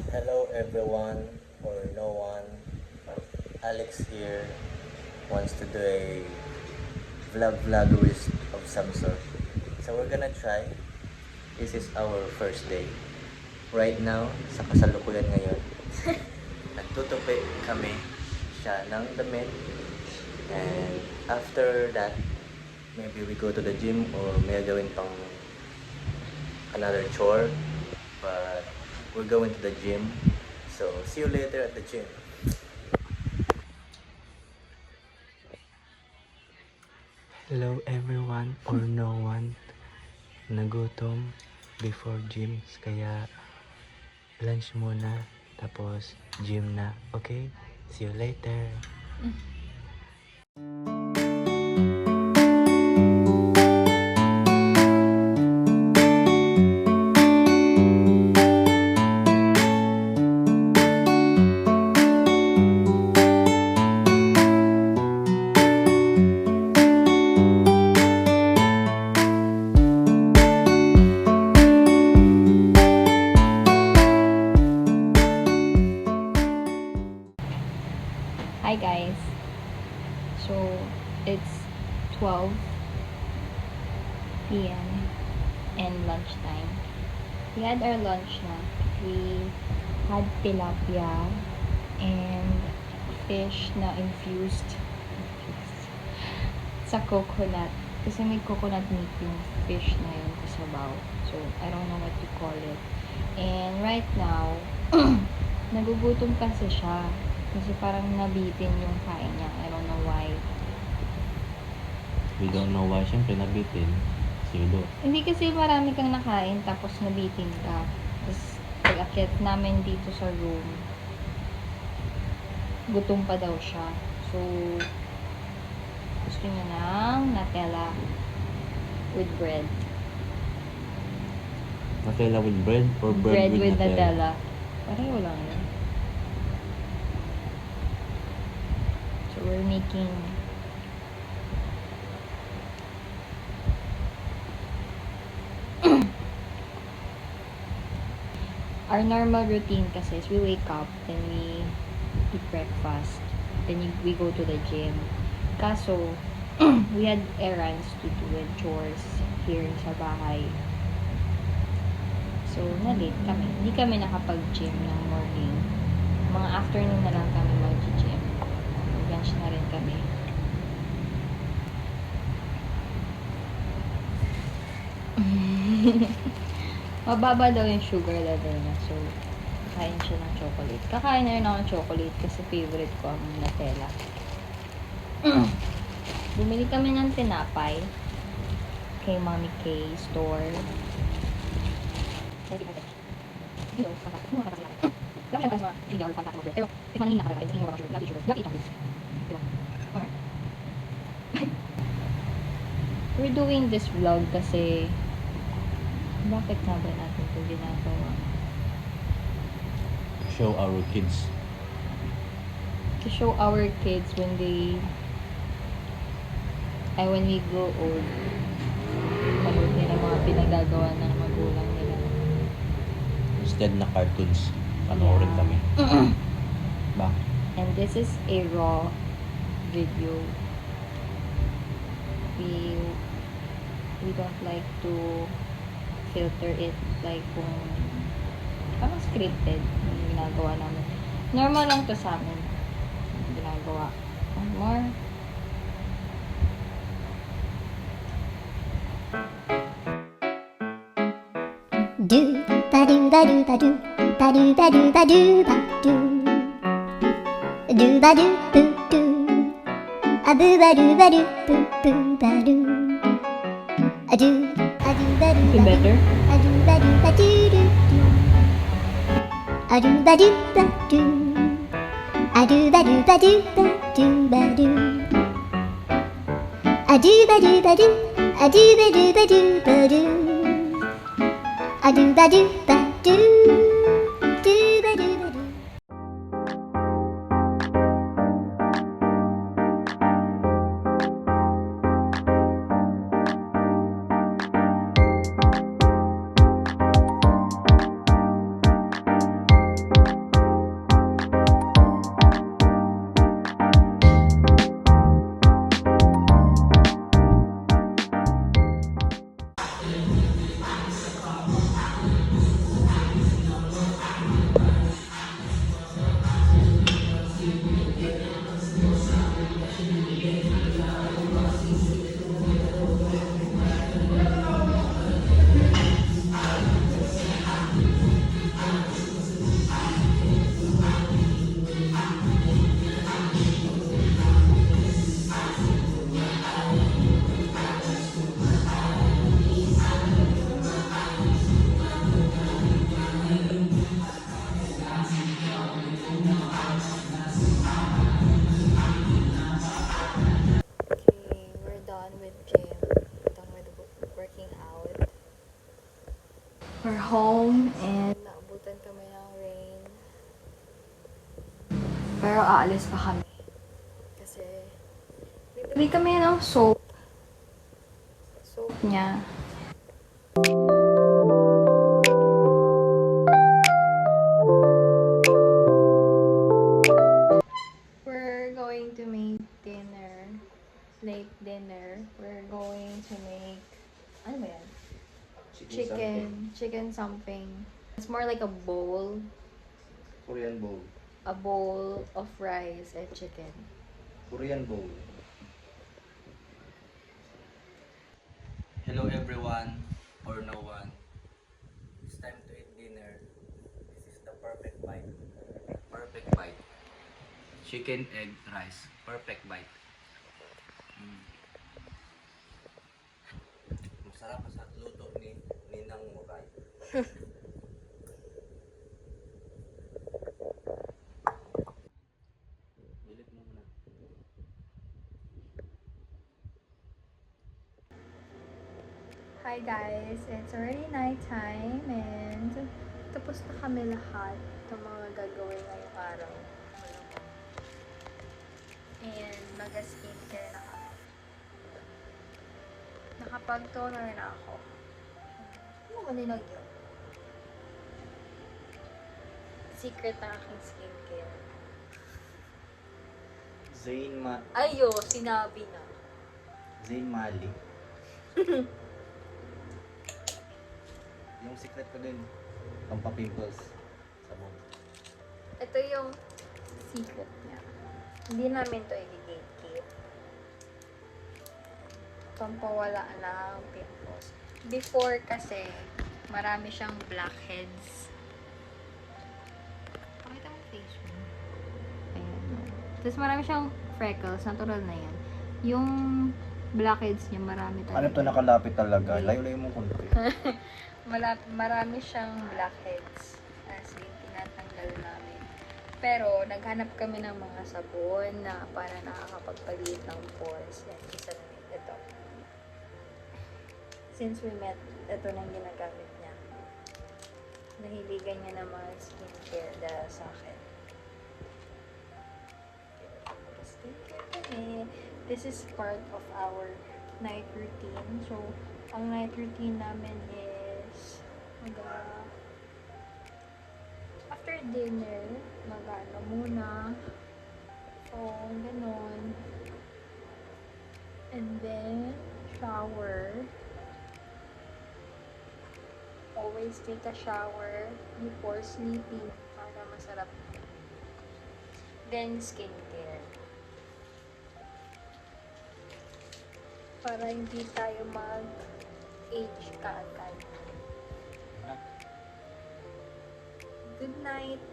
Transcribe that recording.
Hello everyone or no one. Alex here wants to do a vloggerist of some sort. So we're gonna try. This is our first day. Right now, sa kasalukuyan ngayon, nagtutupi kami siya ng damit. And after that, maybe we go to the gym or may gawin pang another chore. But we're going to the gym. So see you later at the gym. Hello everyone or no one. Nagutom before gym kaya lunch muna tapos gym na. Okay? See you later. Hi guys. So it's 12 p.m. and lunchtime. We had our lunch na. We had tilapia and fish na infused sa coconut. Kasi may coconut meat yung fish na yun kasabaw. So I don't know what to call it. And right now, nagugutom kasi siya. Kasi parang nabitin yung kain niya. I don't know why. We don't know why. Siyempre nabitin. Silo. Hindi kasi marami kang nakain tapos nabitin ka. Tapos pag-akit namin dito sa room, gutom pa daw siya. So, gusto niya ng Nutella with bread. Nutella with bread or bread with Nutella? Pareho lang yun. So, we're making our normal routine kasi is we wake up, then we eat breakfast, then we go to the gym. Kaso, we had errands to do and chores here sa bahay. So, na-late kami. Hindi kami nakapag-gym ng morning. Mga afternoon na lang kami mag-gym. Lunch na rin kami. Mababa daw yung sugar level niya. So, kakain siya ng chocolate. Kakain na rin ako ng chocolate kasi favorite ko ang Nutella. Bumili kami ng tinapay kay Mommy K store. We're doing this vlog kasi bakit nga ba natin ito ginagawa? Show our kids. To show our kids when we grow old, panood nila mga pinagagawa ng magulang nila. Instead na cartoons, panoorin kami. Ba? And this is a raw video. We don't like to filter it like kung parang scripted yung ginagawa namin. Normal lang to sa amin. Yung ginagawa. More. Do ba do ba do ba do ba do ba do ba do ba do do ba do boo do a boo ba do ba do boo boo ba do a do ba do Is ba it better? a do ba do ba do do do a do ba do ba do a do ba do ba do ba do ba do a do ba do ba do a do ba do ba do ba do a do ba do ba do do ba do ba do. Pero aalis pa kami. Kasi, bibili kami ng soap. Soap niya. We're going to make dinner. Late dinner. We're going to make, ano ba yan? Chicken something. It's more like a bowl. Korean bowl. A bowl of rice and chicken. Korean bowl. Hello everyone, or no one. It's time to eat dinner. This is the perfect bite. Perfect bite. Chicken, egg, rice. Perfect bite. Masarap sa luto ni Ninang Muray. Dilit mo muna. Hi guys, it's already nighttime and tapos na kami lahat ng mga gagawin ngayong araw. And mag-skincare na kami. Nakapag-toner na ako. Ano mo nilagyan? Secret na aking skincare. Ayo, sinabi na. Zayn Mali. Yung secret ko din, pampapimples. Sabon. Ito yung secret niya. Hindi namin to i-gatekeep. Pampawala ng pimples. Before kasi, marami siyang blackheads. Pakita mo face mo. Ayan. Tapos marami siyang freckles. Natural na yan. Yung blackheads niya, marami talaga. Ano to nakalapit talaga? Layo-layo mo konti. Marami siyang blackheads. As in, tinatanggal namin. Pero, naghanap kami ng mga sabon na para nakakapagpaliit ng pores. Yan, isa na ito. Since we met, ito nang ginagamit niya. Nahiligan niya ng mga skincare dahil sa akin. Skincare kami. This is part of our night routine. So, ang night routine namin is after dinner, mag-ano muna. So, ganon. And then, shower. Always take a shower before sleeping para masarap. Then, skincare. Para hindi tayo mag-age kaagad. Good night!